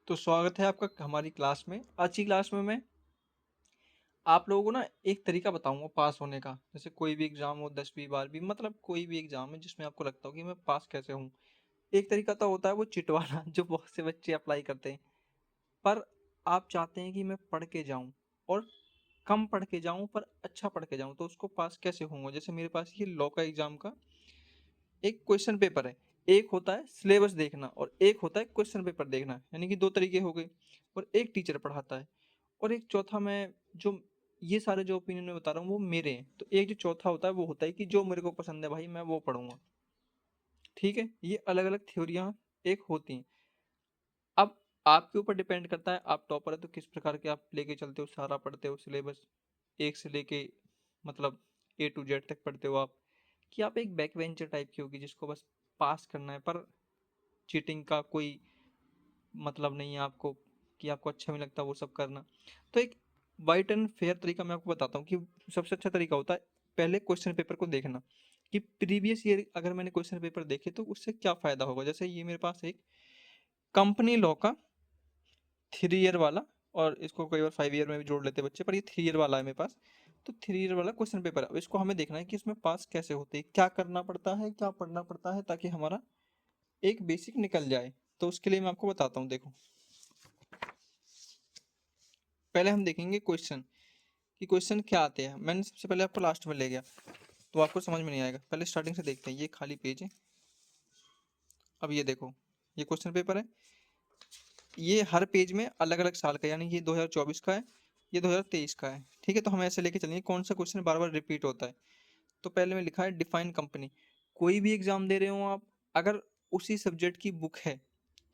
तो स्वागत है आपका हमारी क्लास में। आज की क्लास में मैं आप लोगों को ना एक तरीका बताऊंगा पास होने का। जैसे कोई भी एग्जाम हो, 10वीं 12वीं, मतलब कोई भी एग्जाम है जिसमें आपको लगता हो कि मैं पास कैसे हूँ। एक तरीका तो होता है वो चिट वाला जो बहुत से बच्चे अप्लाई करते हैं। पर आप चाहते हैं कि मैं पढ़ के जाऊं और कम पढ़ के जाऊं पर अच्छा पढ़ के जाऊं, तो उसको पास कैसे होऊंगा। जैसे मेरे पास ये लॉ का एग्जाम का एक क्वेश्चन पेपर है। एक होता है सिलेबस देखना और एक होता है क्वेश्चन पेपर देखना, यानी कि दो तरीके हो गए। और एक टीचर पढ़ाता है और एक चौथा मैं जो ये सारे जो ओपिनियन में बता रहा हूँ वो मेरे हैं। तो एक जो चौथा होता है वो होता है कि जो मेरे को पसंद है भाई मैं वो पढ़ूंगा। ठीक है, ये अलग अलग थ्योरियां एक होती हैं। अब आपके ऊपर डिपेंड करता है, आप टॉपर है तो किस प्रकार के आप लेके चलते हो, सारा पढ़ते हो सिलेबस एक से लेके मतलब A to Z तक पढ़ते हो आप, कि आप एक बैक वेंचर टाइप की होगी जिसको बस पास करना है पर चीटिंग का कोई मतलब नहीं है आपको, कि आपको अच्छा नहीं लगता वो सब करना। तो एक वाइट एंड फेयर तरीका मैं आपको बताता हूँ कि सबसे अच्छा तरीका होता है पहले क्वेश्चन पेपर को देखना, कि प्रीवियस ईयर अगर मैंने क्वेश्चन पेपर देखे तो उससे क्या फ़ायदा होगा। जैसे ये मेरे पास एक कंपनी लॉ का 3 ईयर वाला, और इसको कई बार 5 ईयर में भी जोड़ लेते हैं बच्चे, पर ये 3 ईयर वाला है मेरे पास। तो 3 ईयर वाला क्वेश्चन पेपर है। अब इसको हमें देखना है कि इसमें पास कैसे होते हैं, क्या करना पड़ता है, क्या पढ़ना पड़ता है, ताकि हमारा एक बेसिक निकल जाए। तो उसके लिए मैं आपको बताता हूँ। देखो, पहले हम देखेंगे क्वेश्चन कि क्वेश्चन क्या आते हैं। मैंने सबसे पहले आपको लास्ट में ले गया तो आपको समझ में नहीं आएगा। पहले स्टार्टिंग से देखते हैं। ये खाली पेज है। अब ये देखो, ये क्वेश्चन पेपर है। ये हर पेज में अलग अलग साल का, यानी ये 2024 का है, ये 2023 का है। ठीक है, तो हम ऐसे लेके चलेंगे कौन सा क्वेश्चन बार बार रिपीट होता है। तो पहले में लिखा है डिफाइन कंपनी। कोई भी एग्जाम दे रहे हो आप, अगर उसी सब्जेक्ट की बुक है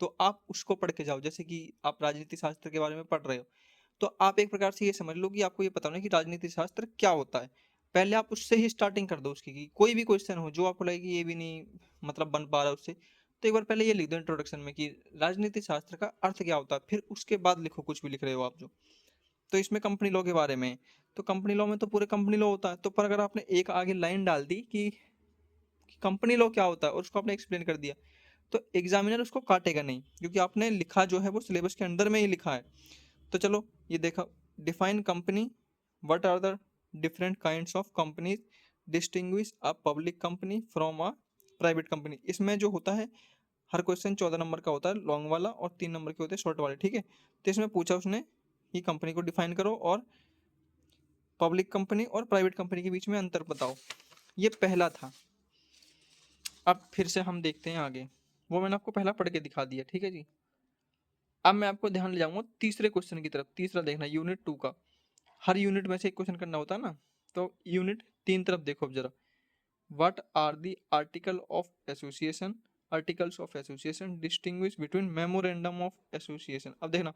तो आप उसको पढ़ के जाओ। जैसे कि आप राजनीति शास्त्र के बारे में पढ़ रहे हो तो आप एक प्रकार से ये समझ लो कि आपको ये पता होना कि राजनीति शास्त्र क्या होता है। पहले आप उससे ही स्टार्टिंग कर दो उसकी, कि कोई भी क्वेश्चन हो जो आपको लगे कि ये भी नहीं मतलब बन पा रहा उससे, तो एक बार पहले ये लिख दो इंट्रोडक्शन में कि राजनीति शास्त्र का अर्थ क्या होता है। फिर उसके बाद लिखो कुछ भी लिख रहे हो आप जो। तो इसमें कंपनी लॉ के बारे में, तो कंपनी लॉ में तो पूरे कंपनी लॉ होता है। तो पर अगर आपने एक आगे लाइन डाल दी कि कंपनी लॉ क्या होता है और उसको आपने एक्सप्लेन कर दिया, तो एग्जामिनर उसको काटेगा नहीं, क्योंकि आपने लिखा जो है वो सिलेबस के अंदर में ही लिखा है। तो चलो ये देखा, define company, what are the different kinds of companies, distinguish a public company from a private company. इसमें जो होता है हर क्वेश्चन 14 नंबर का होता है लॉन्ग वाला, और 3 नंबर के होते हैं शॉर्ट वाले। ठीक है, तो इसमें पूछा उसने कि कंपनी को डिफाइन करो और पब्लिक कंपनी और प्राइवेट कंपनी के बीच में अंतर बताओ। ये पहला था। अब फिर से हम देखते हैं आगे, वो मैंने आपको पहला पढ़ के दिखा दिया। ठीक है जी। अब मैं आपको ध्यान ले जाऊंगा तीसरे क्वेश्चन की तरफ। तीसरा देखना यूनिट 2 का। हर यूनिट में से एक क्वेश्चन करना होता है ना। तो यूनिट 3 तरफ देखो अब जरा। What are the article of association, articles of association, distinguish between memorandum of association. अब देखना,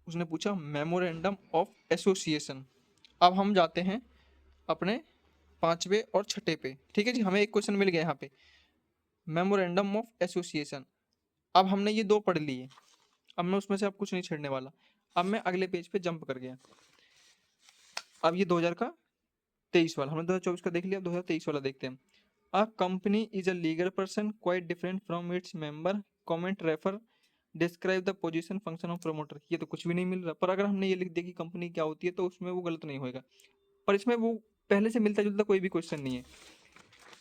उसने पूछा मेमोरेंडम ऑफ एसोसिएशन। अब हम जाते हैं अपने पांचवे और छठे पे। ठीक है जी, हमें एक क्वेश्चन मिल गया यहाँ पे, मेमोरेंडम ऑफ एसोसिएशन। अब हमने ये दो पढ़ लिए। अब मैं उसमें से अब कुछ नहीं छेड़ने वाला। अब मैं अगले पेज पे जंप कर गया। अब ये 2023 वाला, हमने 2024 का देख लिया, अब 2023 वाला देखते हैं। A company is a legal person quite different from its member, comment refer, describe the position function of promoter. ये तो कुछ भी नहीं मिल रहा, पर अगर हमने ये लिख दिया कि कंपनी क्या होती है तो उसमें वो गलत नहीं होएगा। पर इसमें वो पहले से मिलता जुलता कोई भी क्वेश्चन नहीं है।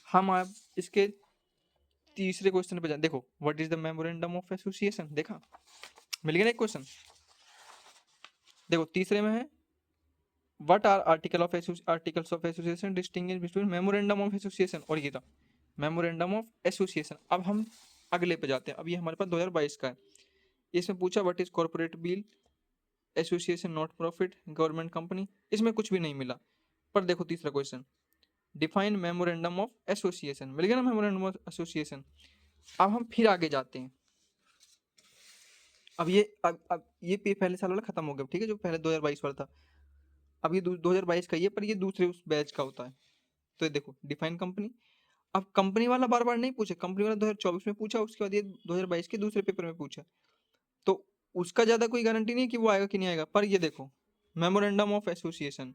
हम आप इसके तीसरे क्वेश्चन पे जाए। देखो, what is the memorandum of association, देखा मिल गया ना एक क्वेश्चन। देखो तीसरे में है what are articles of association, distinguish between memorandum of association, और ये था मेमोरेंडम ऑफ एसोसिएशन। अब हम अगले पे जाते हैं। अब ये हमारे पास 2022 का है। इसमें पूछा what is corporate bill, association not profit, government company. इसमें कुछ भी नहीं मिला। पर देखो तीसरा question, define memorandum of association, मिल गया ना मेमोरेंडम ऑफ एसोसिएशन। अब हम फिर आगे जाते हैं। अब ये पहले साल वाला खत्म हो गया। ठीक है, जो पहले 2022 वाला था। अब ये 2022 का ही है, पर ये दूसरे उस बैच का होता है। तो ये देखो डिफाइन कंपनी। अब कंपनी वाला बार बार नहीं पूछे, कंपनी वाला 2024 में पूछा, उसके बाद ये 2022 के दूसरे पेपर में पूछा। तो उसका ज्यादा कोई गारंटी नहीं कि वो आएगा कि नहीं आएगा। पर ये देखो मेमोरेंडम ऑफ एसोसिएशन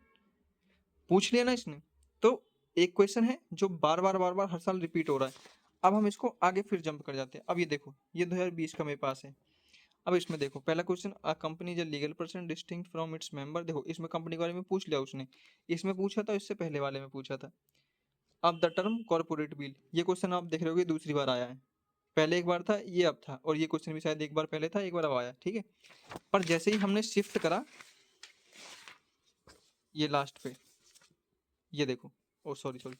पूछ लिया ना इसने, तो एक क्वेश्चन है जो बार बार हर साल रिपीट हो रहा है। अब हम इसको आगे फिर जंप कर जाते हैं। अब ये देखो, ये 2020 का मेरे पास है। अब इसमें देखो पहला question, a company is a legal person distinct from its member. देखो इसमें कंपनी के बारे में पूछ लिया उसने, इसमें पूछा था, इससे पहले वाले में पूछा था। अब द टर्म कॉर्पोरेट बिल, ये क्वेश्चन आप देख रहे होगे दूसरी बार आया है, पहले एक बार था, ये अब था, और ये क्वेश्चन भी शायद एक बार पहले था, एक बार अब आया, ठीक है। पर जैसे ही हमने शिफ्ट करा ये लास्ट पे, ये देखो, ओ सॉरी सॉरी,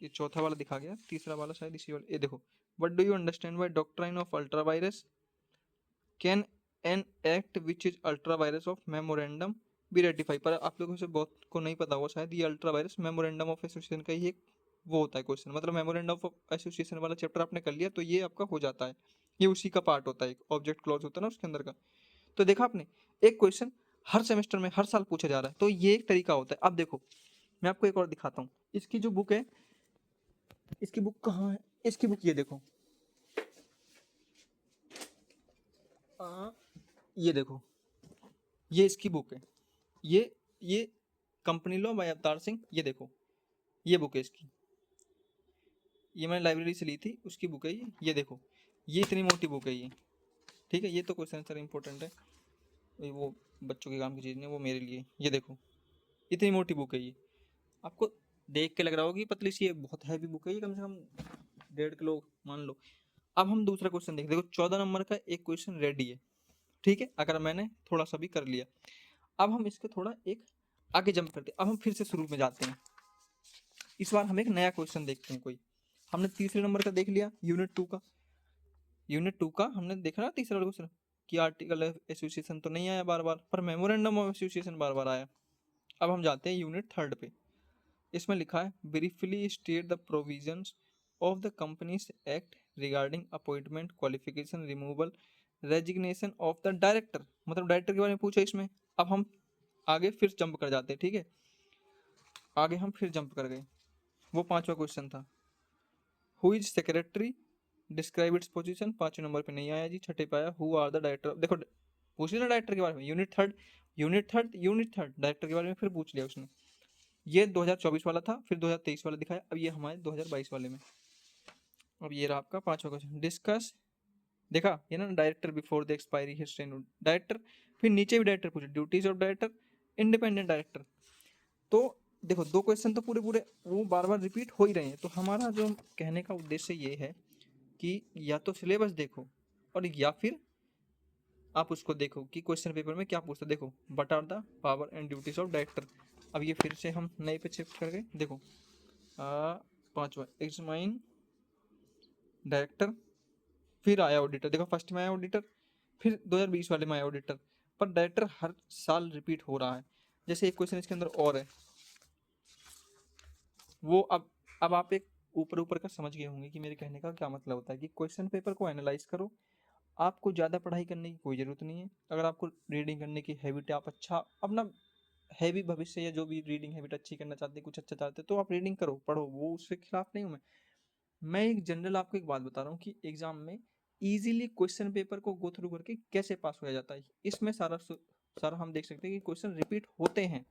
ये चौथा वाला दिखा गया, तीसरा वाला शायद इसी वाला, ये देखो, what do you understand by doctrine of ultra vires, can an act which is ultra vires of memorandum be ratify. पर आप लोगों से बहुत को नहीं पता होगा शायद, ये ultra vires memorandum of association का ही एक वो होता है क्वेश्चन, मतलब मेमोरेंडम ऑफ एसोसिएशन वाला चैप्टर आपने कर लिया तो ये आपका हो जाता है, ये उसी का पार्ट होता है, एक ऑब्जेक्ट क्लॉज होता है ना उसके अंदर का। तो देखा आपने, एक क्वेश्चन हर सेमेस्टर में हर साल पूछा जा रहा है, तो ये एक तरीका होता है। अब देखो मैं आपको एक और दिखाता हूँ, इसकी जो बुक है, इसकी बुक कहाँ है, इसकी बुक ये देखो, ये देखो, ये इसकी बुक है, ये company law by Avtar Singh, ये देखो ये बुक है इसकी, ये मैंने लाइब्रेरी से ली थी, उसकी बुक है ये देखो, ये इतनी मोटी बुक है ये, ठीक है। ये तो क्वेश्चन आंसर इंपॉर्टेंट है, वो बच्चों के काम की चीज़ नहीं, वो मेरे लिए, ये देखो इतनी मोटी बुक है ये, आपको देख के लग रहा होगा कि पतली सी है, बहुत हैवी बुक है ये, कम से कम 1.5 किलो मान लो। अब हम दूसरा क्वेश्चन देखते, देखो 14 नंबर का एक क्वेश्चन रेडी है, ठीक है, अगर मैंने थोड़ा सा भी कर लिया। अब हम इसके थोड़ा एक आगे जंप करते हैं, अब हम फिर से शुरू में जाते हैं, इस बार हम एक नया क्वेश्चन देखते हैं कोई। हमने तीसरे नंबर का देख लिया, यूनिट 2 का हमने देखा ना तीसरा क्वेश्चन, कि आर्टिकल एसोसिएशन तो नहीं आया बार बार, पर मेमोरेंडम ऑफ एसोसिएशन बार बार आया। अब हम जाते हैं यूनिट 3 पे, इसमें लिखा है briefly state the provisions of the companies act regarding appointment qualification removal resignation of the director, मतलब डायरेक्टर के बारे में पूछा इसमें। अब हम आगे फिर जंप कर जाते हैं, ठीक है, आगे हम फिर जंप कर गए, वो 5वां क्वेश्चन था, who is secretary describe its position, 5वें नंबर पे नहीं आया जी, छठे पे आया, हु आर द डायरेक्टर। देखो पूछ लिया ना डायरेक्टर के बारे में, यूनिट थर्ड डायरेक्टर के बारे में फिर पूछ लिया उसने। ये 2024 वाला था, फिर 2023 वाला दिखाया, अब ये हमारे 2022 वाले में। अब ये रहा आपका 5वां क्वेश्चन, डिस्कस, देखा ये ना director before the expiry history director, फिर नीचे भी डायरेक्टर पूछे, duties of director, independent director. तो देखो दो क्वेश्चन तो पूरे पूरे वो बार बार रिपीट हो ही रहे हैं, तो हमारा जो कहने का उद्देश्य ये है कि या तो सिलेबस देखो, और या फिर आप उसको देखो कि क्वेश्चन पेपर में क्या पूछता है। देखो what are the power and duties of director. अब ये फिर से हम नए पे शिफ्ट कर गए, देखो 5वां एग्जामाइन डायरेक्टर, फिर आया ऑडिटर, देखो फर्स्ट में आया ऑडिटर, फिर 2020 वाले में आया ऑडिटर, पर डायरेक्टर हर साल रिपीट हो रहा है। जैसे एक क्वेश्चन इसके अंदर और है, वो अब आप एक ऊपर ऊपर का समझ गए होंगे कि मेरे कहने का क्या मतलब होता है, कि क्वेश्चन पेपर को एनालाइज करो, आपको ज़्यादा पढ़ाई करने की कोई ज़रूरत नहीं है। अगर आपको रीडिंग करने की हैबिट है, आप अच्छा अपना हैवी भविष्य या जो भी रीडिंग हैबिट अच्छी करना चाहते हैं, कुछ अच्छा चाहते हैं, तो आप रीडिंग करो, पढ़ो, वो उसके खिलाफ नहीं हूँ मैं एक जनरल आपको एक बात बता रहा हूँ कि एग्जाम में इजीली क्वेश्चन पेपर को गो थ्रू करके कैसे पास हो जाता है, इसमें सारा सारा हम देख सकते हैं कि क्वेश्चन रिपीट होते हैं,